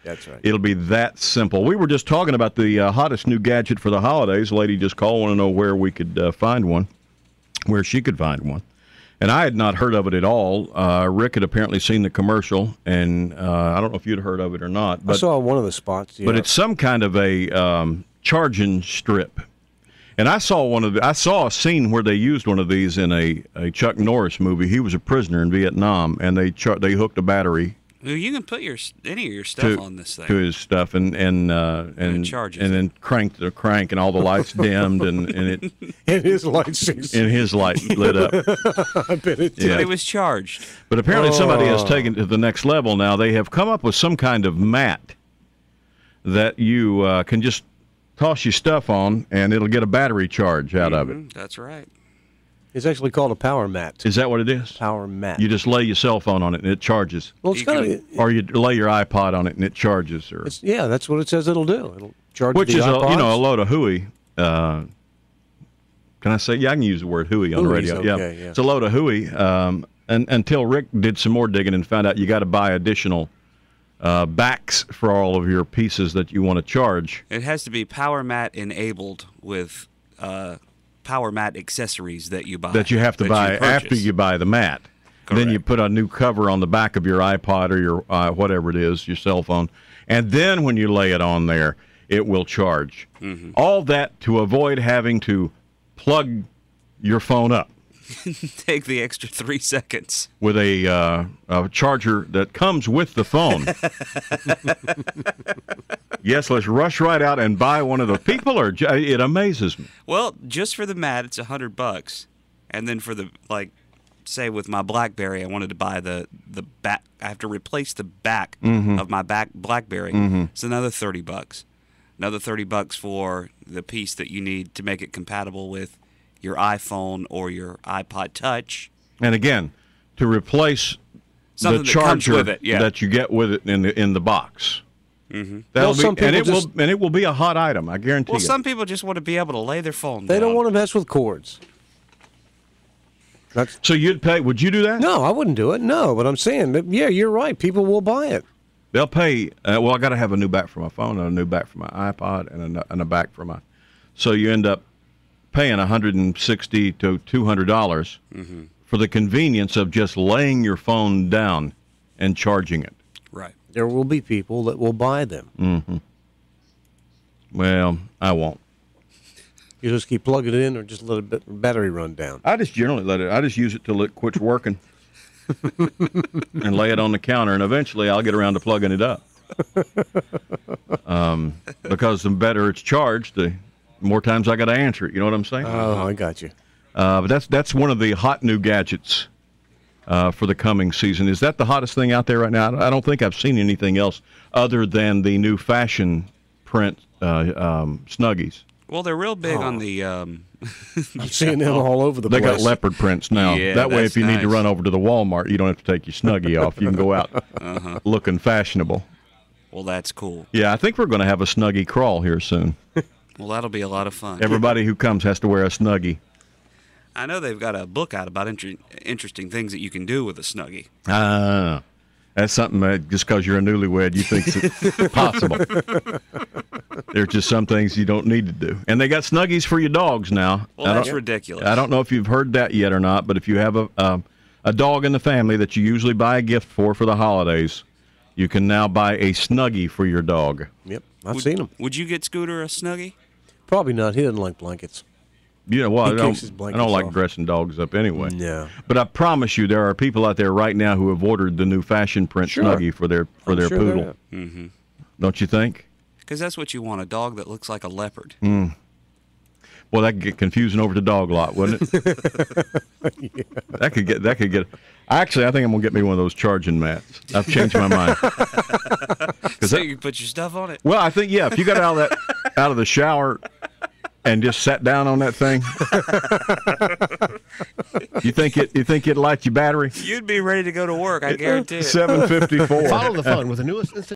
That's right. It'll be that simple. We were just talking about the hottest new gadget for the holidays. A lady just called, want to know where we could find one, where she could find one. And I had not heard of it at all. Rick had apparently seen the commercial, and I don't know if you'd heard of it or not. But, I saw one of the spots. Yeah. But it's some kind of a charging strip. And I saw a scene where they used one of these in a Chuck Norris movie. He was a prisoner in Vietnam, and they hooked a battery. Well, you can put any of your stuff on this thing. To his stuff, and it charges and then cranked the crank, and all the lights dimmed, and his lights lit up. I bet it did. Yeah. But it was charged. But apparently somebody has taken it to the next level now. They have come up with some kind of mat that you can just toss your stuff on, and it'll get a battery charge out of it. That's right. It's actually called a power mat. Is that what it is? Power mat. You just lay your cell phone on it, and it charges. Well, it's kind of, or you lay your iPod on it, and it charges. Or yeah, that's what it says it'll do. It'll charge which the is iPods. a load of hooey. Can I say? Yeah, I can use the word hooey on the radio. Okay, yeah, it's a load of hooey. And until Rick did some more digging and found out you got to buy additional backs for all of your pieces that you want to charge. It has to be power mat enabled with power mat accessories that you buy. That you have to buy after you buy the mat. Correct. Then you put a new cover on the back of your iPod or your whatever it is, your cell phone. And then when you lay it on there, it will charge. Mm-hmm. All that to avoid having to plug your phone up. Take the extra 3 seconds. With a charger that comes with the phone. Yes, let's rush right out and buy one of the people. It amazes me. Well, just for the mat, it's $100, and then for the say with my BlackBerry, I wanted to buy the back. I have to replace the back of my BlackBerry. It's another $30. Another $30 for the piece that you need to make it compatible with your iPhone or your iPod Touch. And again, to replace something the charger that you get with it in the box. Mm-hmm. It will be a hot item, I guarantee you. Well, some people just want to be able to lay their phone down. They don't want to mess with cords. So you'd pay? Would you do that? No, I wouldn't do it. No, but I'm saying that, yeah, you're right. People will buy it. They'll pay. Well, I got to have a new back for my phone, and a new back for my iPod, and a back for my. So you end up paying $160 to $200 for the convenience of just laying your phone down and charging it. Right. There will be people that will buy them. Mm-hmm. Well, I won't. You just keep plugging it in, or just let a battery run down. I just generally let it. I just use it till it quits working, and lay it on the counter, and eventually I'll get around to plugging it up. Because the better it's charged, the more times I got to answer it. You know what I'm saying? Oh, I got you. But that's one of the hot new gadgets for the coming season. Is that the hottest thing out there right now? I don't think I've seen anything else other than the new fashion print Snuggies. Well, they're real big on the. I'm seeing them all over the place. They got leopard prints now. Yeah, that way, if you need to nice. run over to the Walmart, you don't have to take your Snuggie off. You can go out looking fashionable. Well, that's cool. Yeah, I think we're going to have a Snuggie crawl here soon. Well, that'll be a lot of fun. Everybody who comes has to wear a Snuggie. I know they've got a book out about interesting things that you can do with a Snuggie. That's something that just because you're a newlywed, you think it's possible. There's just some things you don't need to do. And they got Snuggies for your dogs now. Well, that's ridiculous. I don't know if you've heard that yet or not, but if you have a dog in the family that you usually buy a gift for the holidays, you can now buy a Snuggie for your dog. Yep, I've seen them. Would you get Scooter a Snuggie? Probably not. He doesn't like blankets. You know what? He I kicks his don't blankets like off. dressing dogs up anyway. Yeah. But I promise you, there are people out there right now who have ordered the new fashion print Sure. Snuggie for their I'm sure poodle. Mm-hmm. Don't you think? Because that's what you want, a dog that looks like a leopard. Well, that could get confusing over the dog lot, wouldn't it? Yeah. That could get. Actually, I think I'm gonna get me one of those charging mats. I've changed my mind. So you can put your stuff on it? Well, I think if you got out of the shower and just sat down on that thing, you think it'd light your battery? You'd be ready to go to work, I guarantee it. 7:54. Follow the fun with the newest